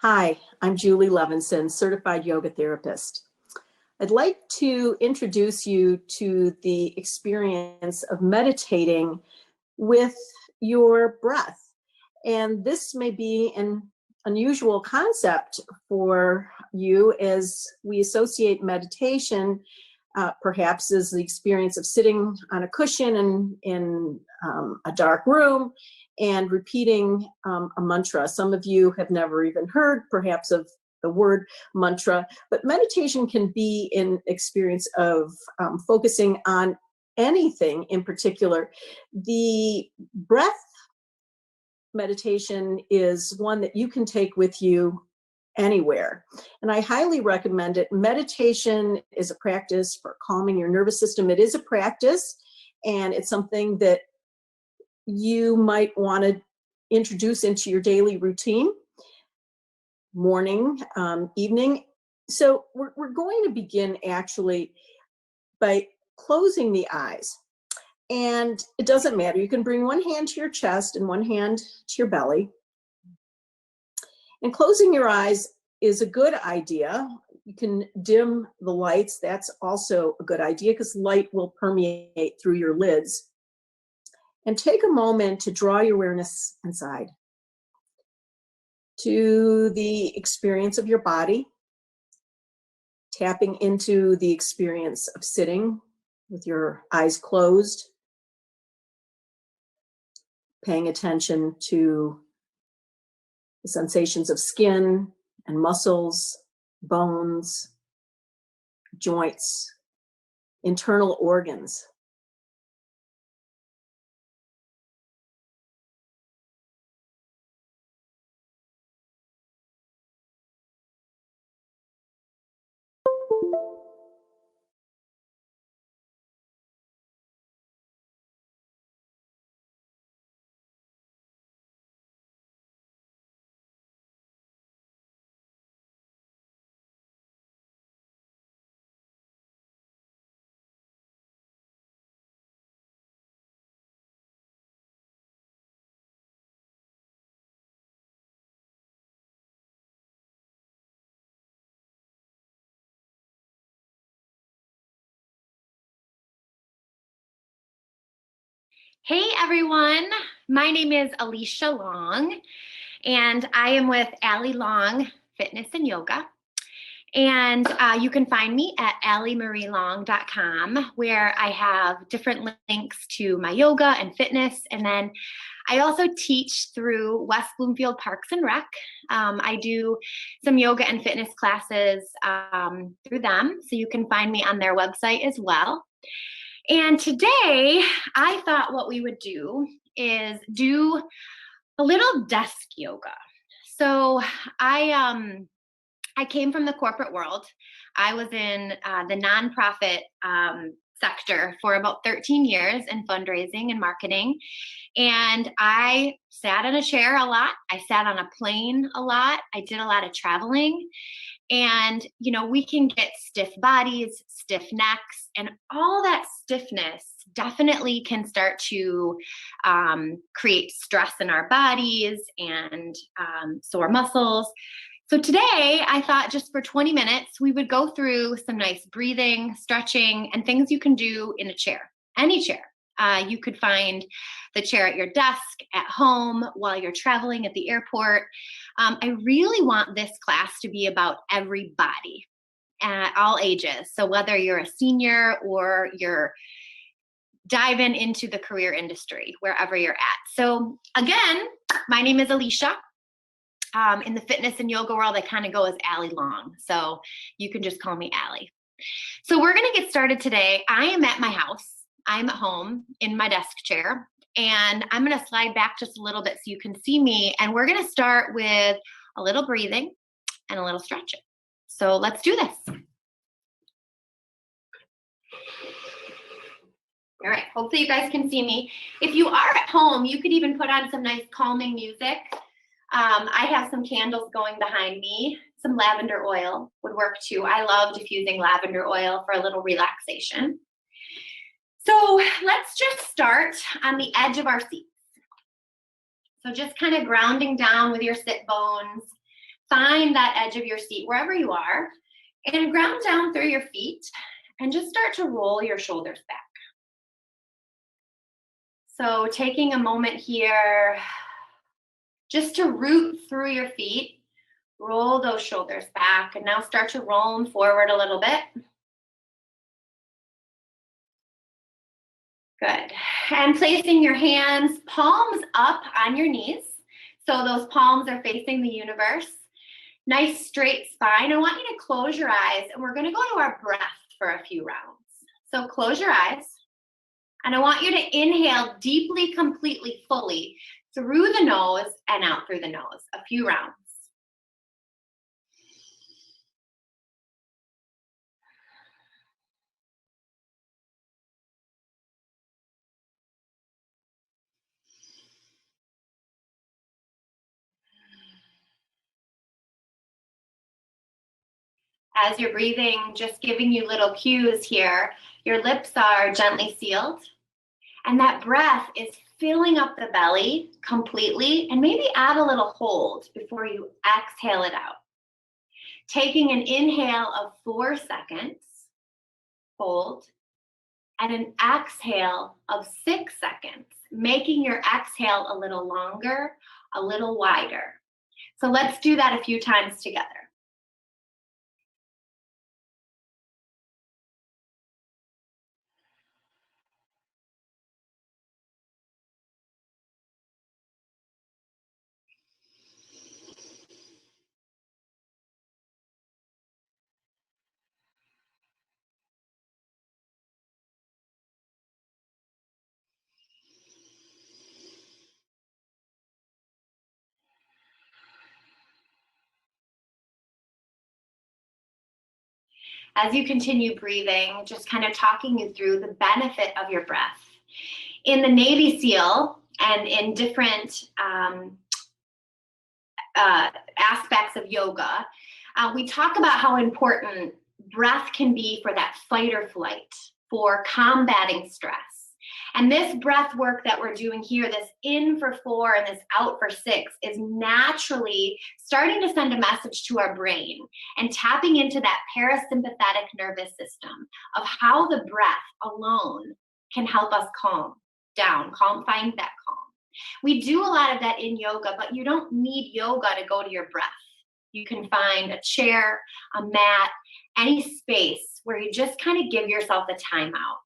Hi, I'm Julie Levinson, certified yoga therapist. I'd like to introduce you to the experience of meditating with your breath. And this may be an unusual concept for you, as we associate meditation perhaps as the experience of sitting on a cushion in a dark room and repeating a mantra. Some of you have never even heard perhaps of the word mantra, but meditation can be an experience of focusing on anything in particular. The breath meditation is one that you can take with you anywhere, and I highly recommend it. Meditation is a practice for calming your nervous system. It is a practice, and it's something that you might want to introduce into your daily routine, morning, evening. So we're going to begin actually by closing the eyes. And it doesn't matter. You can bring one hand to your chest and one hand to your belly. And closing your eyes is a good idea. You can dim the lights. That's also a good idea because light will permeate through your lids. And take a moment to draw your awareness inside to the experience of your body, tapping into the experience of sitting with your eyes closed, paying attention to the sensations of skin and muscles, bones, joints, internal organs. Hey everyone, my name is Alicia Long, and I am with Ali Long Fitness and Yoga. And you can find me at allimarielong.com, where I have different links to my yoga and fitness. And then I also teach through West Bloomfield Parks and Rec. I do some yoga and fitness classes through them, so you can find me on their website as well. And today, I thought what we would do is do a little desk yoga. So I came from the corporate world. I was in the nonprofit sector for about 13 years in fundraising and marketing. And I sat in a chair a lot. I sat on a plane a lot. I did a lot of traveling. And, you know, we can get stiff bodies, stiff necks, and all that stiffness definitely can start to create stress in our bodies and sore muscles. So today I thought just for 20 minutes, we would go through some nice breathing, stretching, and things you can do in a chair, any chair. You could find the chair at your desk, at home, while you're traveling at the airport. I really want this class to be about everybody at all ages. So whether you're a senior or you're diving into the career industry, wherever you're at. So again, my name is Alicia. In the fitness and yoga world, I kind of go as Ali Long. So you can just call me Ali. So we're going to get started today. I am at my house. I'm at home in my desk chair, and I'm going to slide back just a little bit so you can see me. And we're going to start with a little breathing and a little stretching. So let's do this. All right, hopefully you guys can see me. If you are at home, you could even put on some nice calming music. I have some candles going behind me. Some lavender oil would work too. I love diffusing lavender oil for a little relaxation. So let's just start on the edge of our seats. So just kind of grounding down with your sit bones, find that edge of your seat wherever you are and ground down through your feet and just start to roll your shoulders back. So taking a moment here just to root through your feet, roll those shoulders back, and now start to roll them forward a little bit. Good. And placing your hands palms up on your knees. So those palms are facing the universe. Nice straight spine. I want you to close your eyes, and we're going to go to our breath for a few rounds. So close your eyes, and I want you to inhale deeply, completely, fully through the nose and out through the nose. A few rounds. As you're breathing, just giving you little cues here. Your lips are gently sealed, and that breath is filling up the belly completely, and maybe add a little hold before you exhale it out. Taking an inhale of 4 seconds, hold, and an exhale of 6 seconds, making your exhale a little longer, a little wider. So let's do that a few times together. As you continue breathing, just kind of talking you through the benefit of your breath. In the Navy SEAL and in different aspects of yoga, we talk about how important breath can be for that fight or flight, for combating stress. And this breath work that we're doing here, this in for 4 and this out for 6, is naturally starting to send a message to our brain and tapping into that parasympathetic nervous system of how the breath alone can help us calm down, find that calm. We do a lot of that in yoga, but you don't need yoga to go to your breath. You can find a chair, a mat, any space where you just kind of give yourself a timeout.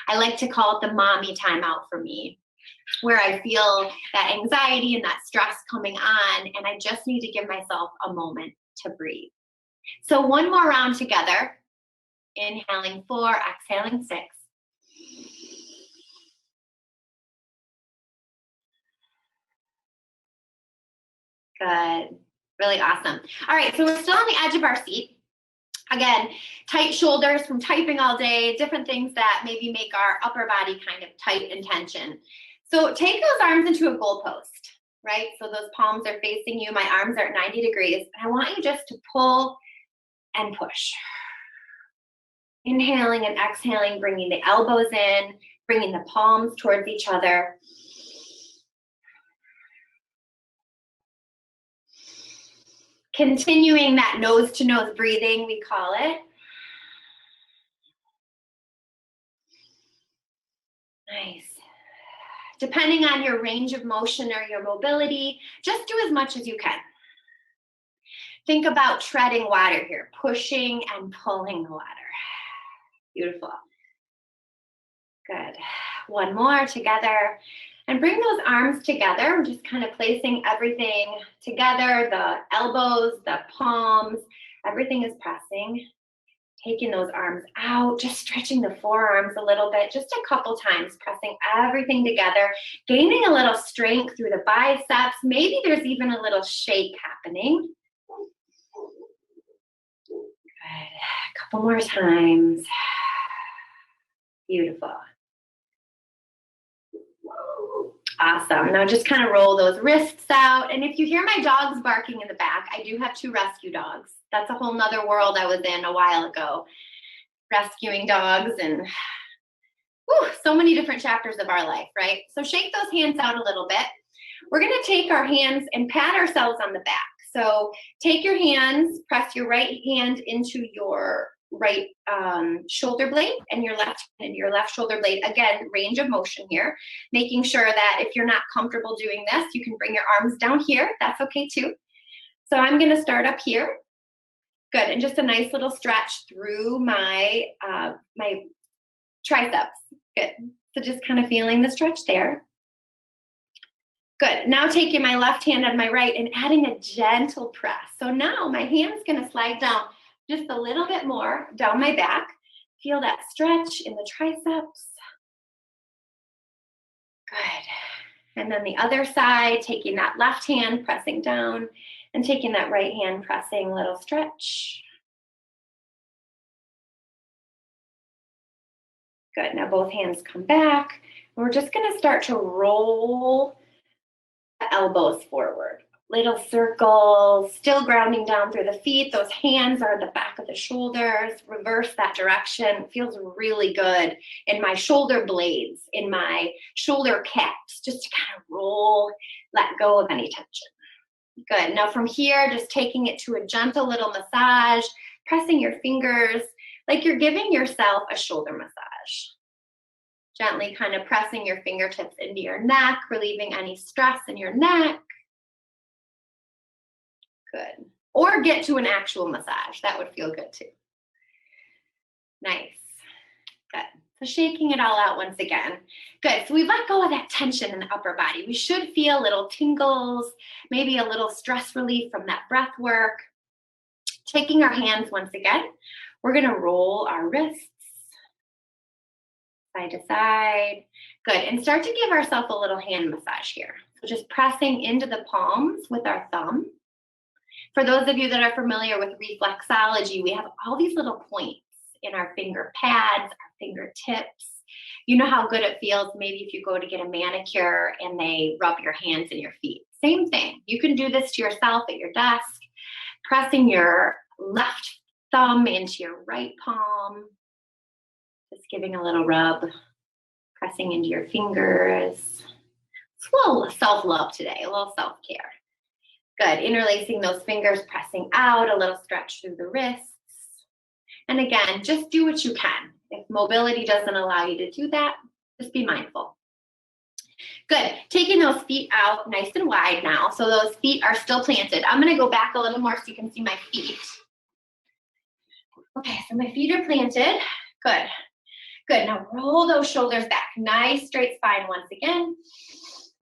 I like to call it the mommy timeout for me, where I feel that anxiety and that stress coming on, and I just need to give myself a moment to breathe. So one more round together. Inhaling 4, exhaling 6. Good. Really awesome. All right, so we're still on the edge of our seat. Again, tight shoulders from typing all day, different things that maybe make our upper body kind of tight and tension. So take those arms into a goal post, right? So those palms are facing you. My arms are at 90 degrees. And I want you just to pull and push. Inhaling and exhaling, bringing the elbows in, bringing the palms towards each other. Continuing that nose-to-nose breathing, we call it. Nice. Depending on your range of motion or your mobility, just do as much as you can. Think about treading water here, pushing and pulling the water. Beautiful. Good. One more together. And bring those arms together. I'm just kind of placing everything together, the elbows, the palms, everything is pressing. Taking those arms out, just stretching the forearms a little bit, just a couple times, pressing everything together, gaining a little strength through the biceps. Maybe there's even a little shake happening. Good. A couple more times. Beautiful. Awesome. Now just kind of roll those wrists out. And if you hear my dogs barking in the back, I do have 2 rescue dogs. That's a whole nother world I was in a while ago. Rescuing dogs and so many different chapters of our life, right? So shake those hands out a little bit. We're going to take our hands and pat ourselves on the back. So take your hands, press your right hand into your right shoulder blade and your left hand into your left shoulder blade. Again, range of motion here, making sure that if you're not comfortable doing this, you can bring your arms down here. That's okay too. So I'm going to start up here. Good, and just a nice little stretch through my my triceps. Good. So just kind of feeling the stretch there. Good. Now taking my left hand on my right and adding a gentle press. So now my hand's going to slide down just a little bit more down my back. Feel that stretch in the triceps. Good. And then the other side, taking that left hand, pressing down, and taking that right hand, pressing, little stretch. Good. Now both hands come back. We're just going to start to roll the elbows forward. Little circles, still grounding down through the feet. Those hands are the back of the shoulders. Reverse that direction. Feels really good in my shoulder blades, in my shoulder caps, just to kind of roll, let go of any tension. Good. Now from here, just taking it to a gentle little massage, pressing your fingers like you're giving yourself a shoulder massage. Gently kind of pressing your fingertips into your neck, relieving any stress in your neck. Good. Or get to an actual massage. That would feel good too. Nice. Good. So shaking it all out once again. Good. So we let go of that tension in the upper body. We should feel little tingles, maybe a little stress relief from that breath work. Taking our hands once again, we're going to roll our wrists side to side. Good. And start to give ourselves a little hand massage here. So just pressing into the palms with our thumb. For those of you that are familiar with reflexology, we have all these little points in our finger pads, our fingertips. You know how good it feels maybe if you go to get a manicure and they rub your hands and your feet. Same thing. You can do this to yourself at your desk, pressing your left thumb into your right palm, just giving a little rub, pressing into your fingers. It's a little self-love today, a little self-care. Good. Interlacing those fingers, pressing out, a little stretch through the wrists. And again, just do what you can. If mobility doesn't allow you to do that, just be mindful. Good. Taking those feet out nice and wide now. So those feet are still planted. I'm going to go back a little more so you can see my feet. Okay, so my feet are planted. Good. Good. Now roll those shoulders back. Nice straight spine once again.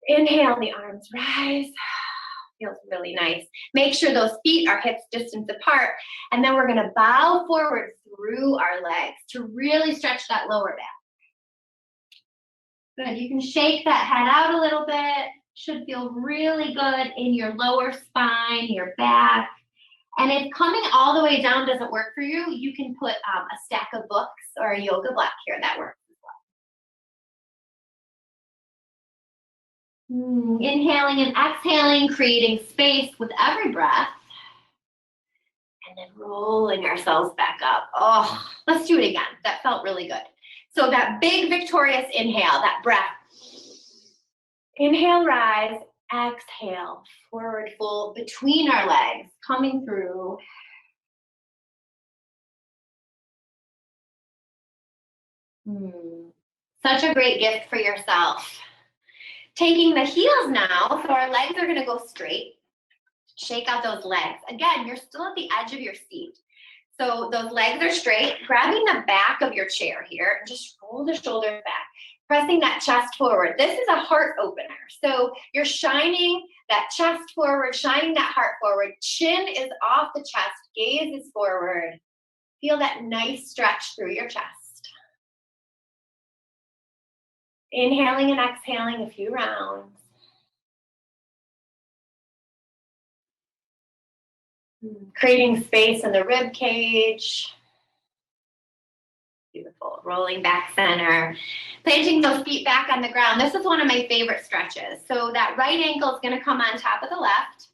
Inhale, the arms rise. Feels really nice. Make sure those feet are hips distance apart. And then we're going to bow forward through our legs to really stretch that lower back. Good. You can shake that head out a little bit. Should feel really good in your lower spine, your back. And if coming all the way down doesn't work for you, you can put a stack of books or a yoga block here. That works as well. Inhaling and exhaling, creating space with every breath. And then rolling ourselves back up. Oh, let's do it again. That felt really good. So that big victorious inhale, that breath. Inhale, rise. Exhale, forward fold between our legs, coming through. Such a great gift for yourself. Taking the heels now, so our legs are going to go straight. Shake out those legs. Again, you're still at the edge of your seat. So those legs are straight. Grabbing the back of your chair here, and just roll the shoulders back. Pressing that chest forward. This is a heart opener. So you're shining that chest forward, shining that heart forward. Chin is off the chest, gaze is forward. Feel that nice stretch through your chest. Inhaling and exhaling a few rounds. Creating space in the rib cage. Beautiful. Rolling back center. Planting those feet back on the ground. This is one of my favorite stretches. So that right ankle is going to come on top of the left.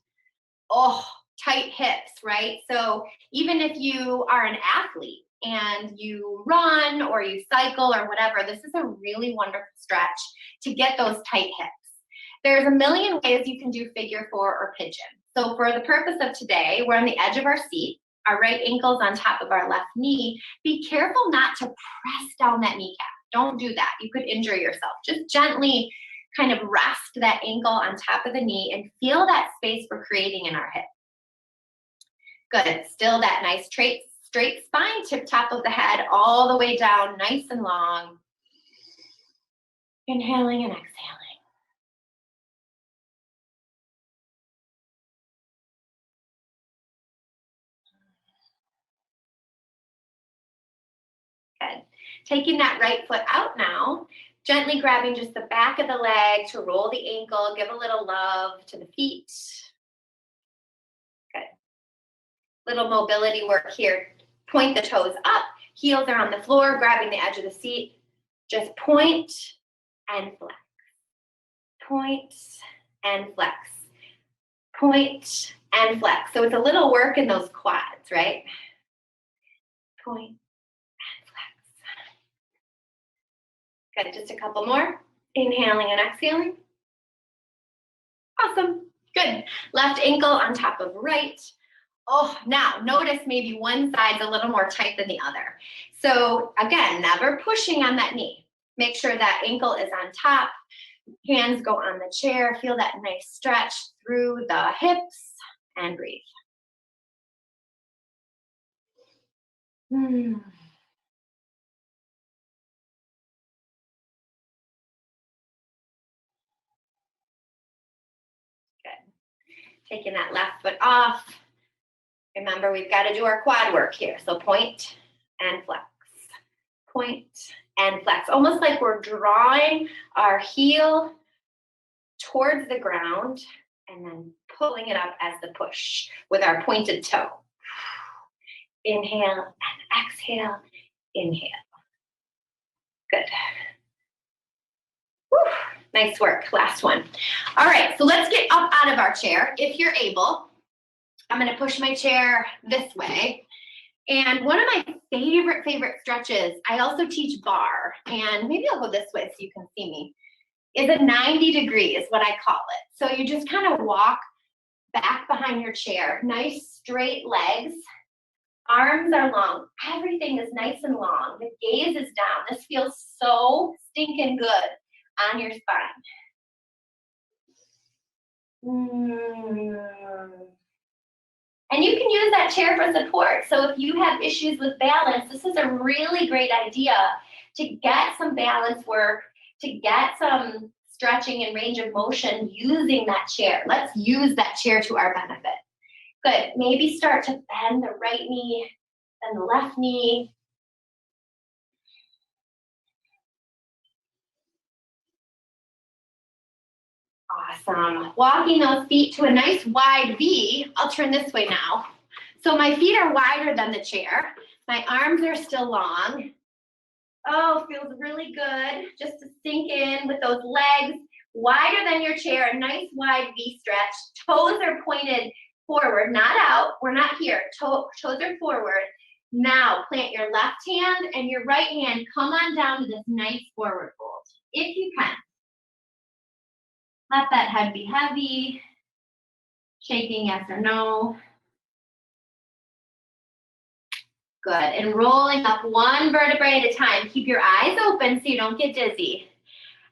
Oh, tight hips, right? So even if you are an athlete and you run or you cycle or whatever, this is a really wonderful stretch to get those tight hips. There's a million ways you can do figure 4 or pigeon. So for the purpose of today, we're on the edge of our seat. Our right ankle's on top of our left knee. Be careful not to press down that kneecap. Don't do that. You could injure yourself. Just gently kind of rest that ankle on top of the knee and feel that space we're creating in our hip. Good. Still that nice straight spine, tip top of the head all the way down, nice and long. Inhaling and exhaling. Good. Taking that right foot out now, gently grabbing just the back of the leg to roll the ankle, give a little love to the feet. Good. Little mobility work here. Point the toes up, heels are on the floor, grabbing the edge of the seat. Just point and flex. Point and flex. Point and flex. So it's a little work in those quads, right? Point and flex. Good, just a couple more. Inhaling and exhaling. Awesome, good. Left ankle on top of right. Oh, now notice maybe one side's a little more tight than the other. So again, never pushing on that knee. Make sure that ankle is on top. Hands go on the chair. Feel that nice stretch through the hips and breathe. Good. Taking that left foot off. Remember, we've got to do our quad work here. So point and flex. Point and flex. Almost like we're drawing our heel towards the ground and then pulling it up as the push with our pointed toe. Inhale and exhale. Inhale. Good. Whew. Nice work. Last one. All right, so let's get up out of our chair. If you're able, I'm going to push my chair this way. And one of my favorite stretches, I also teach bar, and maybe I'll go this way so you can see me, is a 90 degree is what I call it. So you just kind of walk back behind your chair, nice straight legs, arms are long, everything is nice and long, the gaze is down. This feels so stinking good on your spine. And you can use that chair for support. So if you have issues with balance, this is a really great idea to get some balance work, to get some stretching and range of motion using that chair. Let's use that chair to our benefit. Good. Maybe start to bend the right knee, then the left knee. Awesome. Walking those feet to a nice wide V. I'll turn this way now. So my feet are wider than the chair. My arms are still long. Oh, feels really good just to sink in with those legs wider than your chair, a nice wide V stretch. Toes are pointed forward, not out. We're not here. Toes are forward. Now plant your left hand and your right hand. Come on down to this nice forward fold, if you can. Let that head be heavy. Shaking yes or no. Good. And rolling up one vertebrae at a time. Keep your eyes open so you don't get dizzy.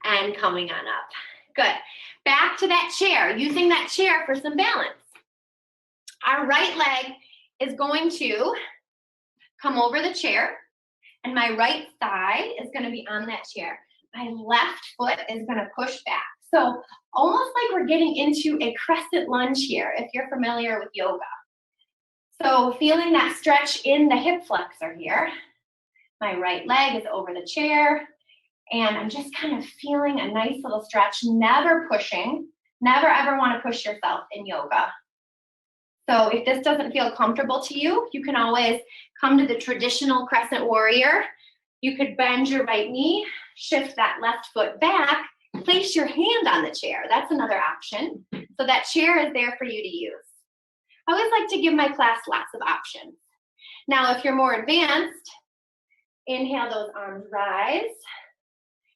And coming on up. Good. Back to that chair, using that chair for some balance. Our right leg is going to come over the chair, and my right thigh is going to be on that chair. My left foot is going to push back. So almost like we're getting into a crescent lunge here, if you're familiar with yoga. So feeling that stretch in the hip flexor here. My right leg is over the chair, and I'm just kind of feeling a nice little stretch, never pushing. Never ever want to push yourself in yoga. So if this doesn't feel comfortable to you, you can always come to the traditional crescent warrior. You could bend your right knee, shift that left foot back, place your hand on the chair. That's another option. So that chair is there for you to use. I always like to give my class lots of options. Now, if you're more advanced, inhale, those arms rise,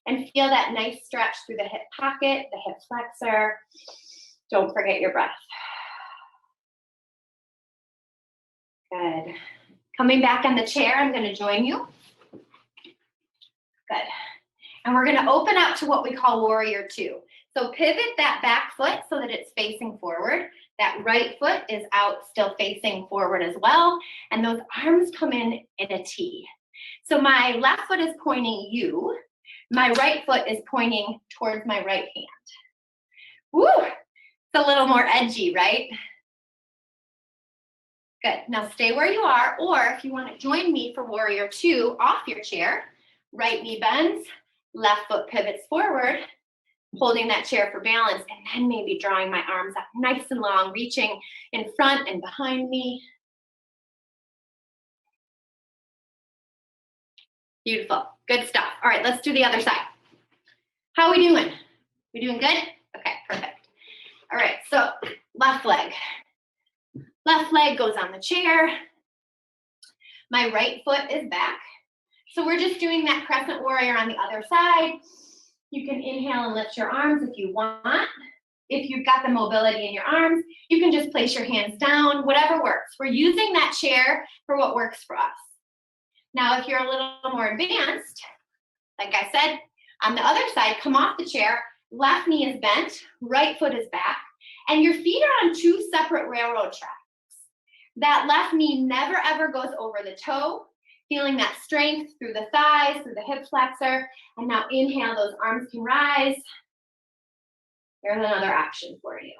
and feel that nice stretch through the hip pocket, the hip flexor. Don't forget your breath. Good. Coming back on the chair, I'm going to join you. Good. And we're going to open up to what we call warrior two. So pivot that back foot so that it's facing forward. That right foot is out, still facing forward as well. And those arms come in a T. So my left foot is pointing you. My right foot is pointing towards my right hand. Woo! It's a little more edgy, right? Good. Now stay where you are, or if you want to join me for warrior two, off your chair, right knee bends, left foot pivots forward, holding that chair for balance, and then maybe drawing my arms up nice and long, reaching in front and behind me. Beautiful. Good stuff. All right, let's do the other side. How are we doing? We doing good? Okay, perfect. All right, so left leg. Left leg goes on the chair. My right foot is back. So we're just doing that crescent warrior on the other side. You can inhale and lift your arms if you want. If you've got the mobility in your arms, you can just place your hands down, whatever works. We're using that chair for what works for us. Now, if you're a little more advanced, like I said, on the other side, come off the chair, left knee is bent, right foot is back, and your feet are on two separate railroad tracks. That left knee never ever goes over the toe, feeling that strength through the thighs, through the hip flexor, and now inhale, those arms can rise. There's another option for you.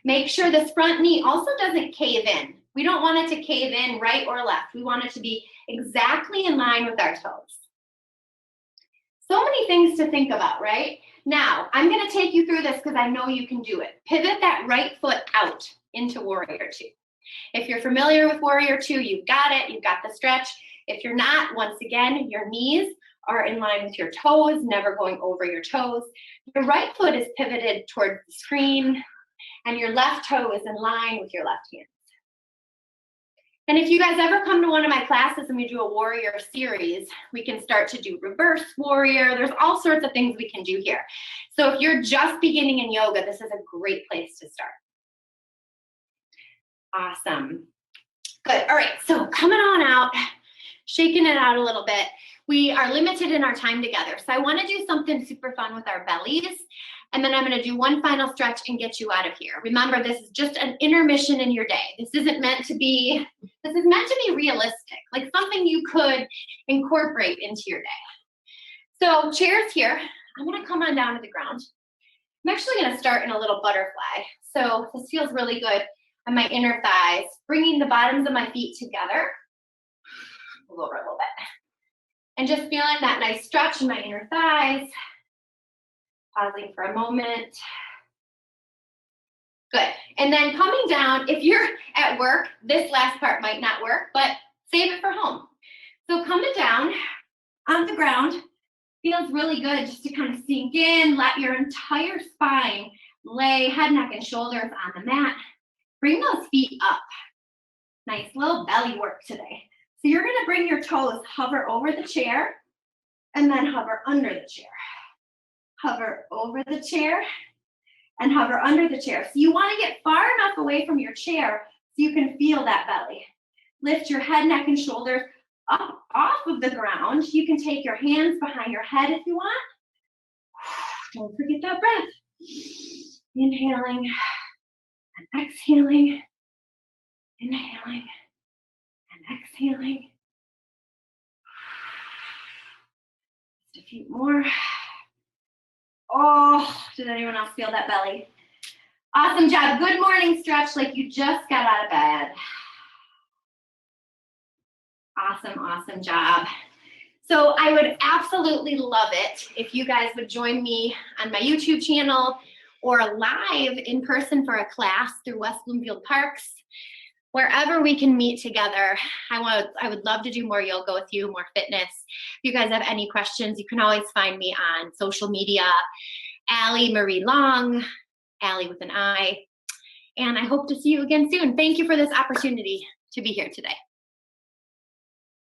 Make sure this front knee also doesn't cave in. We don't want it to cave in right or left. We want it to be exactly in line with our toes. So many things to think about, right? Now, I'm going to take you through this because I know you can do it. Pivot that right foot out into warrior two. If you're familiar with warrior two, you've got it. You've got the stretch. If you're not, once again, your knees are in line with your toes, never going over your toes. Your right foot is pivoted towards the screen, and your left toe is in line with your left hand. And if you guys ever come to one of my classes and we do a warrior series, we can start to do reverse warrior. There's all sorts of things we can do here. So if you're just beginning in yoga, this is a great place to start. Awesome. Good. All right. So coming on out, shaking it out a little bit. We are limited in our time together. So I want to do something super fun with our bellies. And then I'm going to do one final stretch and get you out of here. Remember, this is just an intermission in your day. This is meant to be realistic, like something you could incorporate into your day. So chairs here. I'm going to come on down to the ground. I'm actually going to start in a little butterfly. So this feels really good on my inner thighs, bringing the bottoms of my feet together. Move over a little bit. And just feeling that nice stretch in my inner thighs. Pausing for a moment. Good. And then coming down, if you're at work, this last part might not work, but save it for home. So coming down on the ground feels really good just to kind of sink in, let your entire spine lay head, neck, and shoulders on the mat. Bring those feet up. Nice little belly work today. So you're going to bring your toes, hover over the chair, and then hover under the chair. Hover over the chair, and hover under the chair. So you want to get far enough away from your chair so you can feel that belly. Lift your head, neck, and shoulders up off of the ground. You can take your hands behind your head if you want. Don't forget that breath. Inhaling and exhaling. Inhaling and exhaling. Just a few more. Oh, did anyone else feel that belly? Awesome job. Good morning stretch like you just got out of bed. Awesome, awesome job. So I would absolutely love it if you guys would join me on my YouTube channel or live in person for a class through West Bloomfield Parks. Wherever we can meet together, I would love to do more yoga with you, more fitness. If you guys have any questions, you can always find me on social media, Ali Marie Long, Ali with an I. And I hope to see you again soon. Thank you for this opportunity to be here today.